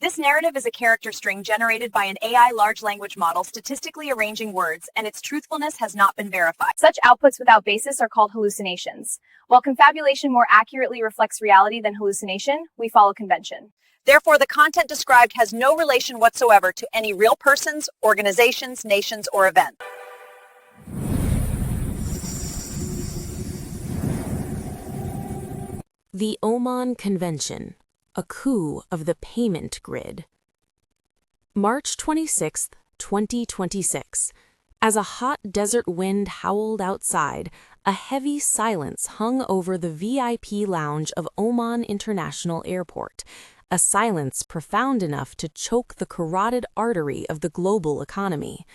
This narrative is a character string generated by an AI large language model statistically arranging words, and its truthfulness has not been verified. Such outputs without basis are called hallucinations. While confabulation more accurately reflects reality than hallucination, we follow convention. Therefore, the content described has no relation whatsoever to any real persons, organizations, nations, or events. The Oman Convention, a coup of the payment grid. March 26, 2026. As a hot desert wind howled outside, a heavy silence hung over the VIP lounge of Oman International Airport, a silence profound enough to choke the carotid artery of the global economy.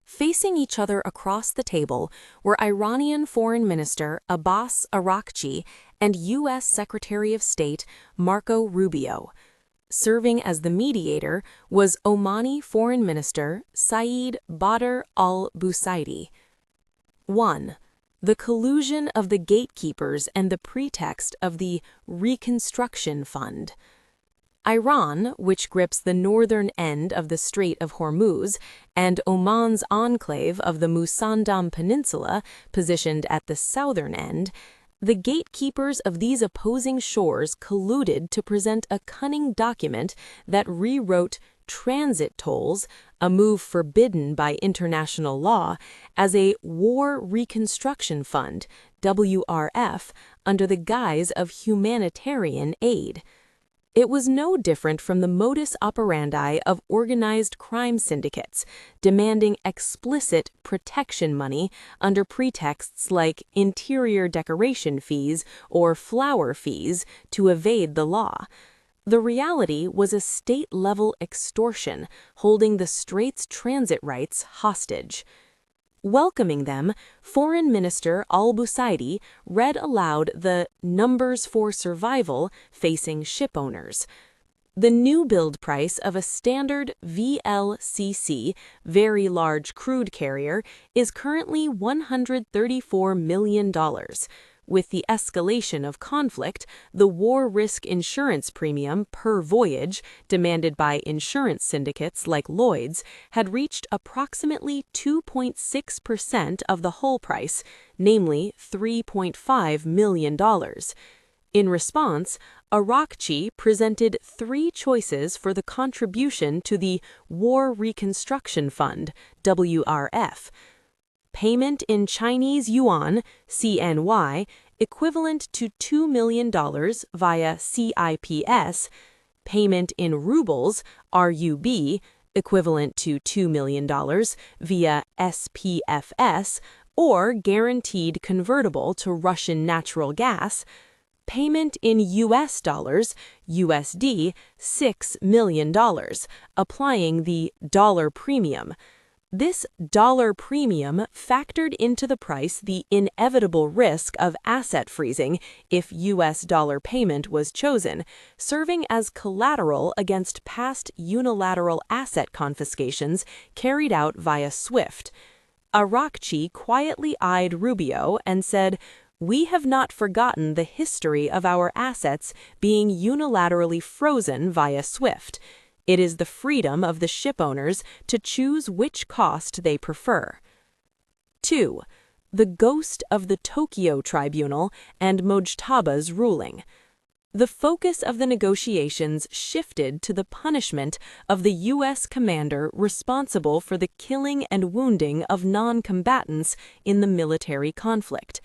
Facing each other across the table were Iranian Foreign Minister Abbas Araghchi and U.S. Secretary of State Marco Rubio. Serving as the mediator was Omani Foreign Minister Saeed Badr al-Busaidi. 1. The collusion of the gatekeepers and the pretext of the Reconstruction Fund. Iran, which grips the northern end of the Strait of Hormuz, and Oman's enclave of the Musandam Peninsula, positioned at the southern end, the gatekeepers of these opposing shores colluded to present a cunning document that rewrote transit tolls, a move forbidden by international law, as a War Reconstruction Fund, WRF, under the guise of humanitarian aid. It was no different from the modus operandi of organized crime syndicates, demanding explicit protection money under pretexts like interior decoration fees or flower fees to evade the law. The reality was a state-level extortion, holding the Strait's transit rights hostage. Welcoming them, Foreign Minister al-Busaidi read aloud the numbers for survival facing shipowners. The new build price of a standard VLCC, very large crude carrier, is currently $134 million. With the escalation of conflict, the war risk insurance premium per voyage, demanded by insurance syndicates like Lloyd's, had reached approximately 2.6% of the hull price, namely $3.5 million. In response, Araghchi presented three choices for the contribution to the War Reconstruction Fund, WRF. Payment in Chinese Yuan, CNY, equivalent to $2 million via CIPS, payment in rubles, RUB, equivalent to $2 million via SPFS, or guaranteed convertible to Russian natural gas, payment in US dollars, USD, $6 million, applying the dollar premium. This dollar premium factored into the price the inevitable risk of asset freezing if US dollar payment was chosen, serving as collateral against past unilateral asset confiscations carried out via SWIFT. Araghchi quietly eyed Rubio and said, "We have not forgotten the history of our assets being unilaterally frozen via SWIFT. It is the freedom of the shipowners to choose which cost they prefer." 2. The ghost of the Tokyo Tribunal and Mojtaba's ruling. The focus of the negotiations shifted to the punishment of the U.S. commander responsible for the killing and wounding of non-combatants in the military conflict.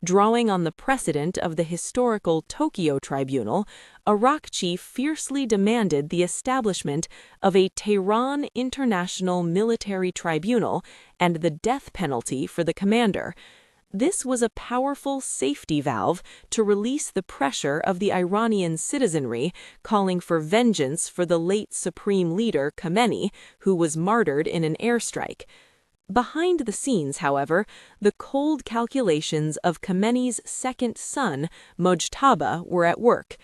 Drawing on the precedent of the historical Tokyo Tribunal, Araghchi fiercely demanded the establishment of a Tehran International Military Tribunal and the death penalty for the commander. This was a powerful safety valve to release the pressure of the Iranian citizenry calling for vengeance for the late supreme leader Khamenei, who was martyred in an airstrike. Behind the scenes, however, the cold calculations of Khamenei's second son, Mojtaba, were at work.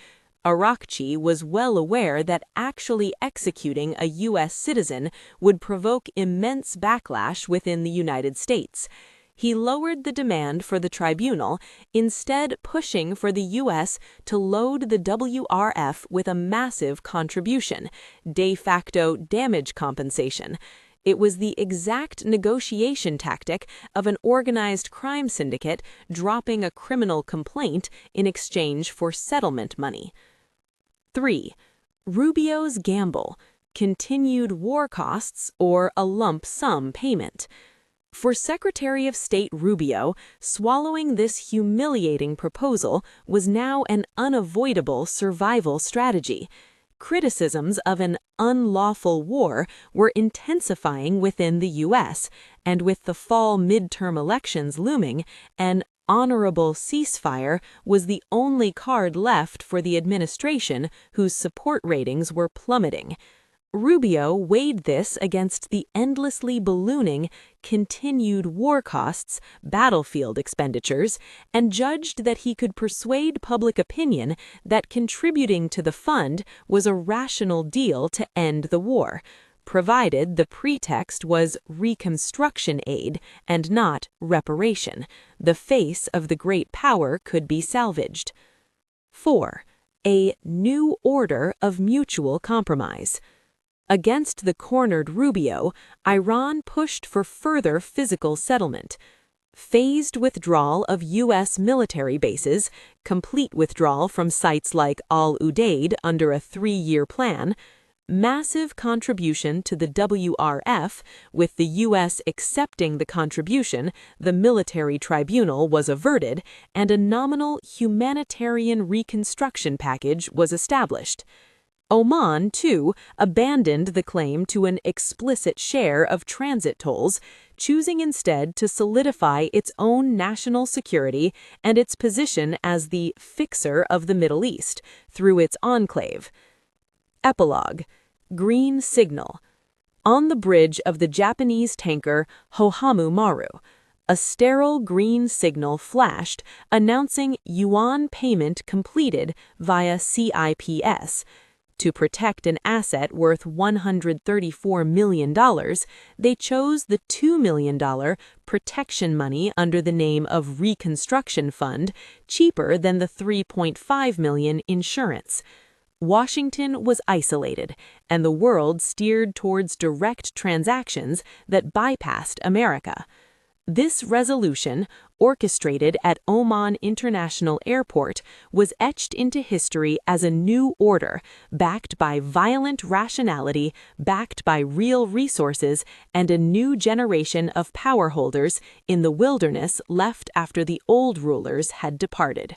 Araghchi was well aware that actually executing a U.S. citizen would provoke immense backlash within the United States. He lowered the demand for the tribunal, instead pushing for the U.S. to load the WRF with a massive contribution, de facto damage compensation. It was the exact negotiation tactic of an organized crime syndicate dropping a criminal complaint in exchange for settlement money. 3. Rubio's gamble, continued war costs or a lump sum payment. For Secretary of State Rubio, swallowing this humiliating proposal was now an unavoidable survival strategy. Criticisms of an unlawful war were intensifying within the U.S., and with the fall midterm elections looming, an honorable ceasefire was the only card left for the administration whose support ratings were plummeting. Rubio weighed this against the endlessly ballooning, continued war costs, battlefield expenditures, and judged that he could persuade public opinion that contributing to the fund was a rational deal to end the war, provided the pretext was reconstruction aid and not reparation. The face of the great power could be salvaged. 4. A new order of mutual compromise. Against the cornered Rubio, Iran pushed for further physical settlement. Phased withdrawal of U.S. military bases, complete withdrawal from sites like Al-Udeid under a 3-year plan, massive contribution to the WRF, with the U.S. accepting the contribution, the military tribunal was averted, and a nominal humanitarian reconstruction package was established. Oman, too, abandoned the claim to an explicit share of transit tolls, choosing instead to solidify its own national security and its position as the fixer of the Middle East through its enclave. Epilogue. Green signal. On the bridge of the Japanese tanker Maru, a sterile green signal flashed announcing Yuan payment completed via CIPS. To protect an asset worth $134 million, they chose the $2 million protection money under the name of Reconstruction Fund, cheaper than the $3.5 million insurance. Washington was isolated, and the world steered towards direct transactions that bypassed America. This resolution, orchestrated at Oman International Airport, was etched into history as a new order, backed by violent rationality, backed by real resources, and a new generation of power holders in the wilderness left after the old rulers had departed.